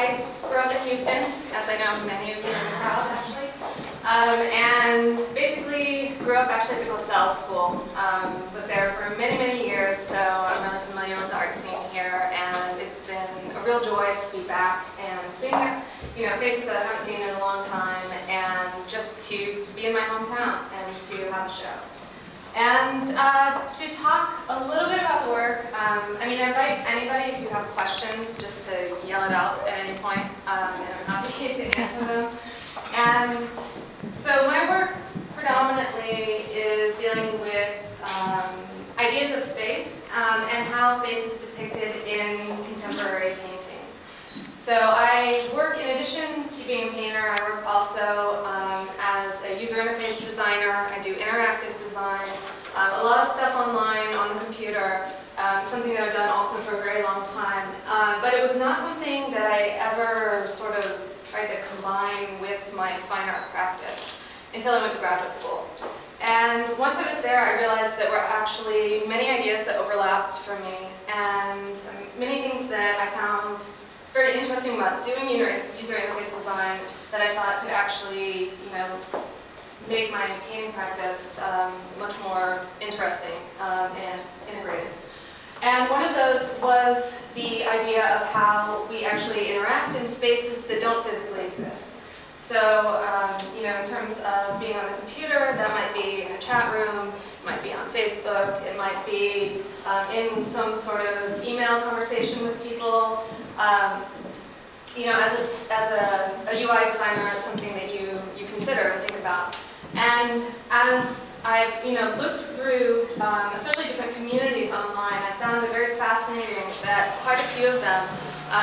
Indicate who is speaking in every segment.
Speaker 1: I grew up in Houston, as I know many of you in the crowd, actually. And basically grew up actually at the LaSalle School. Was there for many, many years, so I'm really familiar with the art scene here, and it's been a real joy to be back and seeing faces that I haven't seen in a long time, and just to be in my hometown and to have a show. And to talk a little bit about the work, I invite anybody, if you have questions, just to yell it out at any point, and I'm happy to answer them. And so my work predominantly is dealing with ideas of space and how space is depicted in contemporary painting. So I work, in addition to being a painter, I work also as a user interface designer. I do interactive design, a lot of stuff online on the computer, something that I've done also for a very long time. But it was not something that I ever sort of tried to combine with my fine art practice until I went to graduate school. And once I was there, I realized there were actually many ideas that overlapped for me, and many things that I found very interesting about doing user interface design that I thought could actually, make my painting practice much more interesting and integrated. And one of those was the idea of how we actually interact in spaces that don't physically exist. So, in terms of being on the computer, that might be in a chat room, it might be on Facebook, it might be in some sort of email conversation with people. As a UI designer, it's something that you consider and think about. And as I've looked through, especially different communities online, I found it very fascinating that quite a few of them,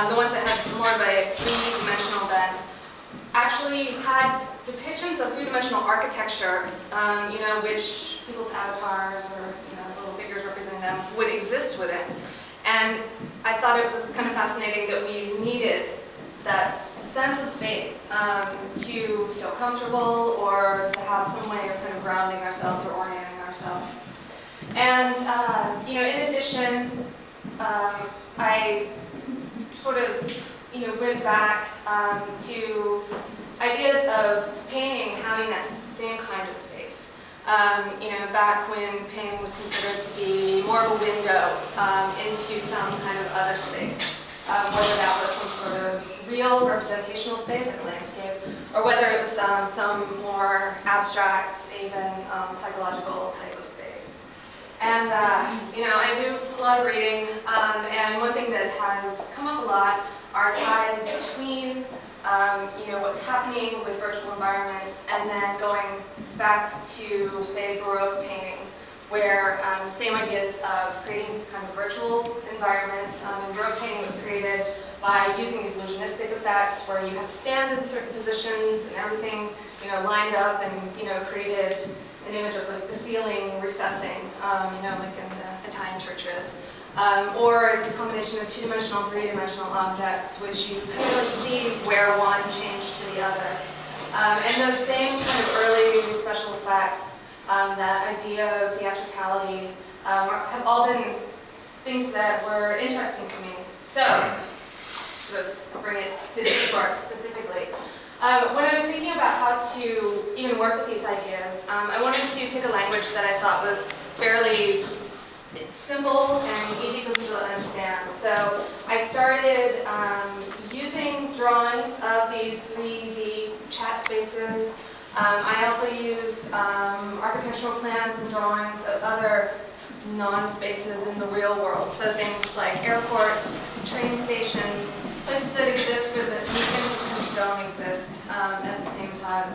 Speaker 1: the ones that had more of a three-dimensional bend, actually had depictions of three-dimensional architecture, which people's avatars or little figures representing them would exist within. And I thought it was kind of fascinating that we needed that sense of space to feel comfortable or to have some way of kind of grounding ourselves or orienting ourselves. And in addition, I sort of went back to ideas of painting having that same kind of space. Back when painting was considered to be more of a window into some kind of other space. Whether that was some sort of real representational space, like a landscape, or whether it was some more abstract, even psychological type of space. And I do a lot of reading, and one thing that has come up a lot are ties between what's happening with virtual environments, and then going back to, say, Baroque painting, where the same ideas of creating these kind of virtual environments. And Baroque painting was created by using these illusionistic effects where you have to stand in certain positions and everything lined up, and created an image of like the ceiling recessing, like in the Italian churches. Or it's a combination of two-dimensional and three-dimensional objects, which you couldn't really see where one changed to the other. And those same kind of early special effects, that idea of theatricality, have all been things that were interesting to me. So, sort of bring it to this work specifically. When I was thinking about how to even work with these ideas, I wanted to pick a language that I thought was fairly simple and easy for people to understand. So I started using drawings of these 3D chat spaces. I also used architectural plans and drawings of other non-spaces in the real world. So things like airports, train stations, places that exist where the museums don't exist at the same time.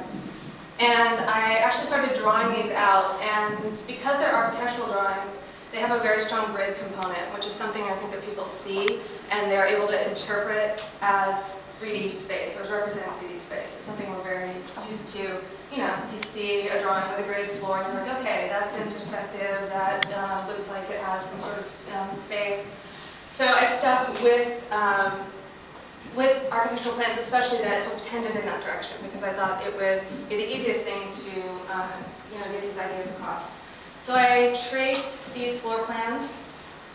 Speaker 1: And I actually started drawing these out, and because they're architectural drawings, they have a very strong grid component, which is something I think that people see and they're able to interpret as 3D space, or represent 3D space. It's something we're very used to. You see a drawing with a gridded floor and you're like, okay, that's in perspective, that looks like it has some sort of space. So I stuck with architectural plans, especially that sort of tended in that direction, because I thought it would be the easiest thing to get these ideas across. So I trace these floor plans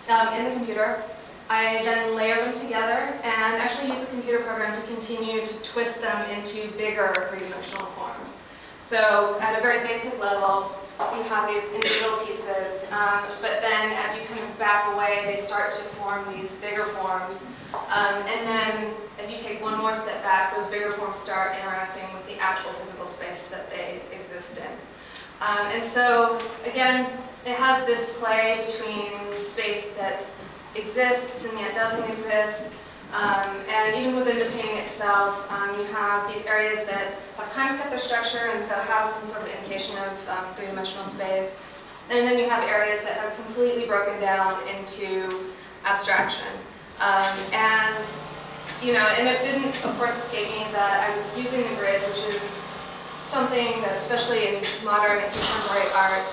Speaker 1: in the computer. I then layer them together and actually use the computer program to continue to twist them into bigger three-dimensional forms. So at a very basic level, you have these individual pieces, but then as you kind of back away, they start to form these bigger forms. And then as you take one more step back, those bigger forms start interacting with the actual physical space that they exist in. And so, again, it has this play between space that exists and yet doesn't exist. And even within the painting itself, you have these areas that have kind of kept their structure and so have some sort of indication of three-dimensional space. And then you have areas that have completely broken down into abstraction. And it didn't, of course, escape me that I was using the grid, which is something that, especially in modern and contemporary art,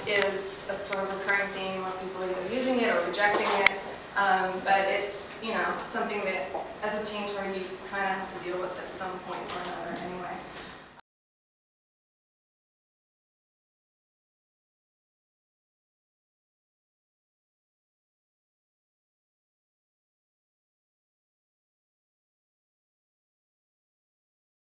Speaker 1: is a sort of recurring theme of people either using it or rejecting it. But it's, something that, as a painter, you kind of have to deal with at some point or another anyway.